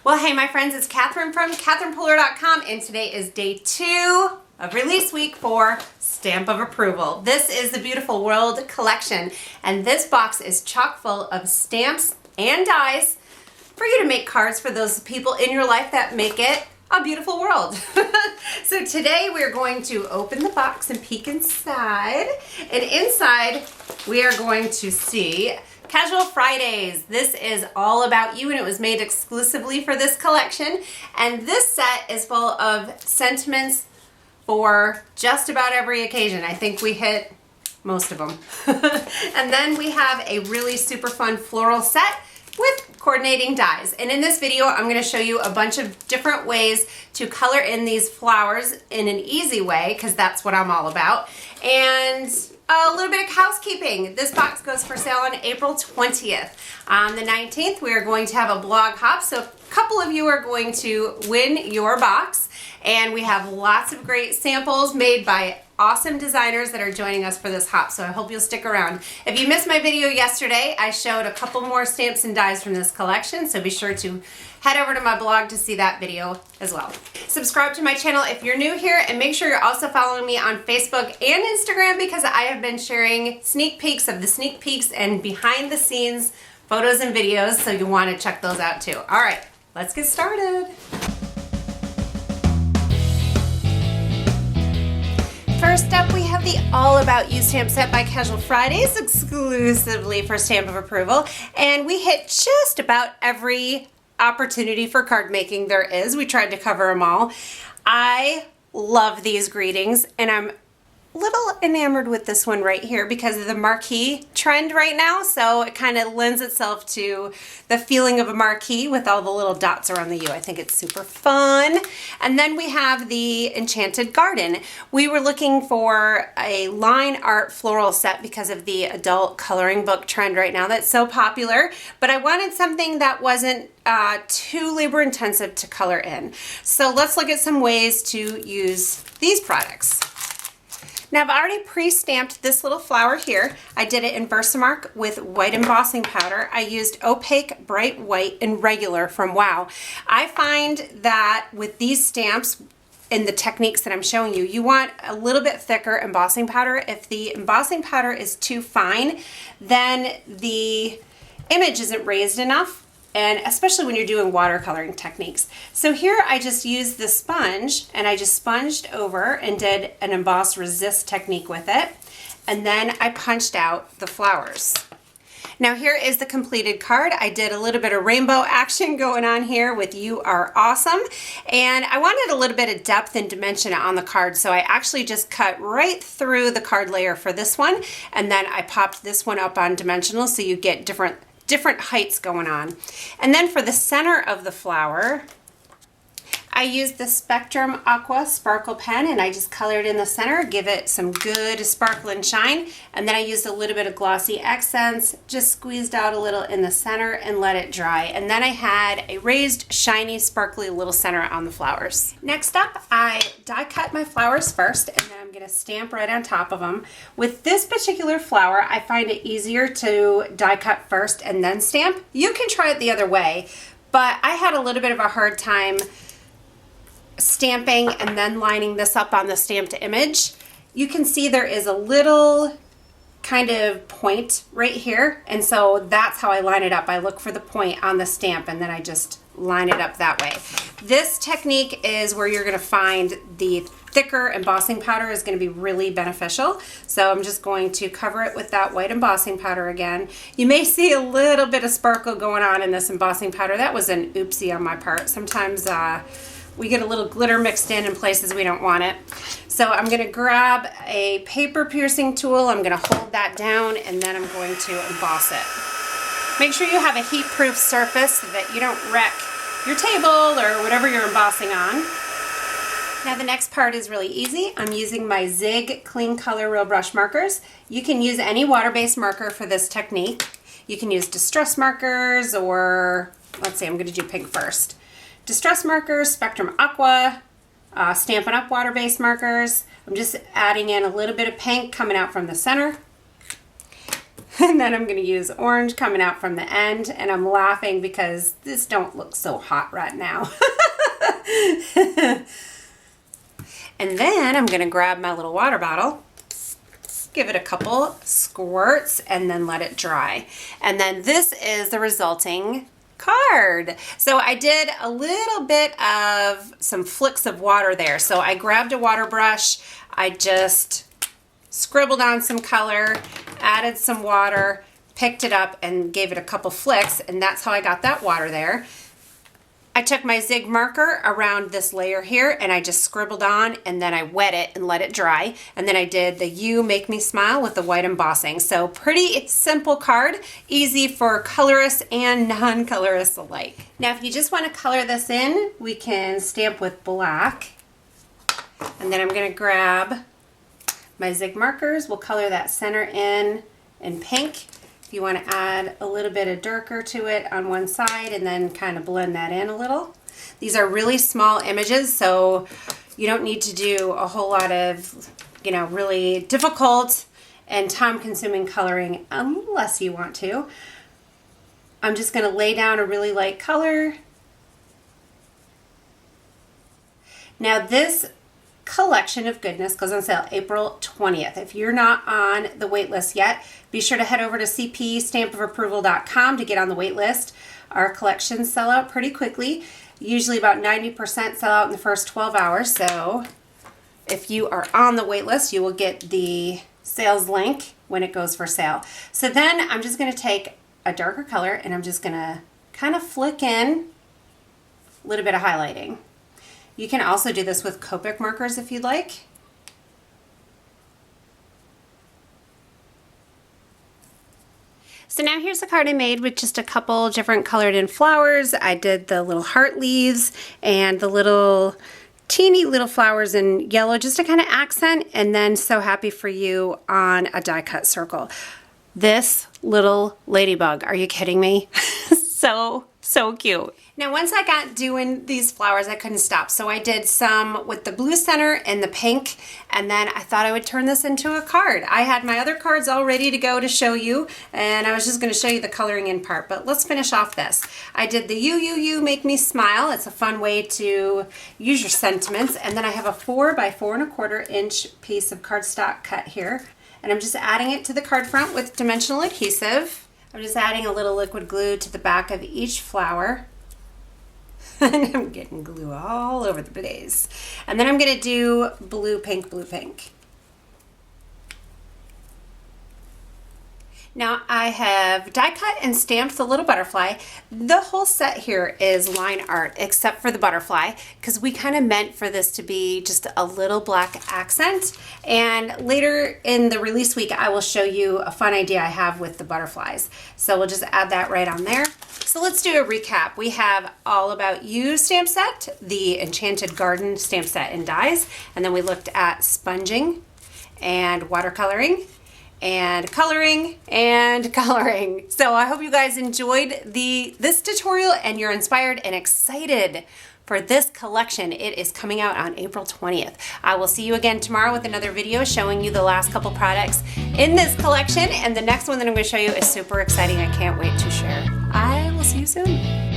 Well, hey my friends, it's Catherine from CatherinePuller.com, and today is day 2 of release week for Stamp of Approval. This is the Beautiful World collection, and this box is chock full of stamps and dies for you to make cards for those people in your life that make it a beautiful world. So today we're going to open the box and peek inside, and inside we are going to see Casual Fridays. This is all about you, and it was made exclusively for this collection. And this set is full of sentiments for just about every occasion. I think we hit most of them. And then we have a really super fun floral set with coordinating dies. And in this video, I'm going to show you a bunch of different ways to color in these flowers in an easy way, because that's what I'm all about. And a little bit of housekeeping. This box goes for sale on April 20th. On the 19th, we are going to have a blog hop, so a couple of you are going to win your box. And we have lots of great samples made by awesome designers that are joining us for this hop, so I hope you'll stick around. If you missed my video yesterday, I showed a couple more stamps and dies from this collection, so be sure to head over to my blog to see that video as well. Subscribe to my channel if you're new here, and make sure you're also following me on Facebook and Instagram, because I have been sharing sneak peeks of the sneak peeks and behind the scenes photos and videos, so you'll want to check those out too. All right, let's get started. First up, we have the All About You stamp set by Casual Fridays, exclusively for Stamp of Approval. And we hit just about every opportunity for card making there is. We tried to cover them all. I love these greetings, and I'm a little enamored with this one right here because of the marquee trend right now. So it kind of lends itself to the feeling of a marquee with all the little dots around the U. I think it's super fun. And then we have the Enchanted Garden. We were looking for a line art floral set because of the adult coloring book trend right now that's so popular, but I wanted something that wasn't too labor intensive to color in. So let's look at some ways to use these products. Now I've already pre-stamped this little flower here. I did it in Versamark with white embossing powder. I used opaque, bright white, and regular from WOW. I find that with these stamps, in the techniques that I'm showing you, you want a little bit thicker embossing powder. If the embossing powder is too fine, then the image isn't raised enough, and especially when you're doing watercoloring techniques. So here I just used the sponge, and I just sponged over and did an emboss resist technique with it, and then I punched out the flowers. Now here is the completed card. I did a little bit of rainbow action going on here with You Are Awesome, and I wanted a little bit of depth and dimension on the card, so I actually just cut right through the card layer for this one, and then I popped this one up on dimensional so you get different heights going on. And then for the center of the flower, I used the Spectrum Aqua Sparkle Pen, and I just colored in the center, give it some good sparkle and shine. And then I used a little bit of glossy accents, just squeezed out a little in the center and let it dry. And then I had a raised, shiny, sparkly little center on the flowers. Next up, I die cut my flowers first, and then I'm gonna stamp right on top of them. With this particular flower, I find it easier to die cut first and then stamp. You can try it the other way, but I had a little bit of a hard time stamping and then lining this up on the stamped image. You can see there is a little kind of point right here, and so that's how I line it up. I look for the point on the stamp, and then I just line it up that way. This technique is where you're going to find the thicker embossing powder is going to be really beneficial. So I'm just going to cover it with that white embossing powder again. You may see a little bit of sparkle going on in this embossing powder. That was an oopsie on my part. Sometimes we get a little glitter mixed in places we don't want it. So I'm going to grab a paper piercing tool, I'm going to hold that down, and then I'm going to emboss it. Make sure you have a heat-proof surface so that you don't wreck your table or whatever you're embossing on. Now the next part is really easy. I'm using my Zig Clean Color Real Brush markers. You can use any water-based marker for this technique. You can use distress markers, or let's see, I'm going to do pink first. Distress markers, Spectrum Aqua, Stampin' Up! Water-based markers. I'm just adding in a little bit of pink coming out from the center. And then I'm going to use orange coming out from the end, and I'm laughing because this don't look so hot right now. And then I'm going to grab my little water bottle, give it a couple squirts, and then let it dry. And then this is the resulting card. So I did a little bit of some flicks of water there. So I grabbed a water brush, I just scribbled on some color, added some water, picked it up and gave it a couple flicks, and that's how I got that water there. I took my Zig marker around this layer here and I just scribbled on, and then I wet it and let it dry. And then I did the You Make Me Smile with the white embossing. So pretty simple card, easy for colorists and non-colorists alike. Now if you just want to color this in, we can stamp with black. And then I'm going to grab my Zig markers. We'll color that center in pink. If you want to add a little bit of darker to it on one side and then kind of blend that in a little. These are really small images, so you don't need to do a whole lot of, really difficult and time-consuming coloring unless you want to. I'm just going to lay down a really light color. Now this collection of goodness goes on sale April 20th. If you're not on the wait list yet, be sure to head over to cpstampofapproval.com to get on the wait list. Our collections sell out pretty quickly. Usually about 90% sell out in the first 12 hours. So if you are on the wait list, you will get the sales link when it goes for sale. So then I'm just going to take a darker color and I'm just going to kind of flick in a little bit of highlighting. You can also do this with Copic markers if you'd like. So now here's the card I made with just a couple different colored in flowers. I did the little heart leaves and the little teeny little flowers in yellow just to kind of accent, and then So Happy For You on a die cut circle. This little ladybug, are you kidding me? So cute. Now once I got doing these flowers, I couldn't stop. So I did some with the blue center and the pink, and then I thought I would turn this into a card. I had my other cards all ready to go to show you, and I was just going to show you the coloring in part, but let's finish off this. I did the You Make Me Smile. It's a fun way to use your sentiments. And then I have a 4 by 4 1/4 inch piece of cardstock cut here, and I'm just adding it to the card front with dimensional adhesive. I'm just adding a little liquid glue to the back of each flower. And I'm getting glue all over the place. And then I'm going to do blue, pink, blue, pink. Now I have die cut and stamped the little butterfly. The whole set here is line art except for the butterfly, because we kind of meant for this to be just a little black accent. And later in the release week, I will show you a fun idea I have with the butterflies. So we'll just add that right on there. So let's do a recap. We have All About You stamp set, the Enchanted Garden stamp set in dies, and then we looked at sponging and watercoloring and coloring and coloring. So I hope you guys enjoyed this tutorial and you're inspired and excited for this collection. It is coming out on April 20th. I will see you again tomorrow with another video showing you the last couple products in this collection, and the next one that I'm going to show you is super exciting. I can't wait to share. I will see you soon.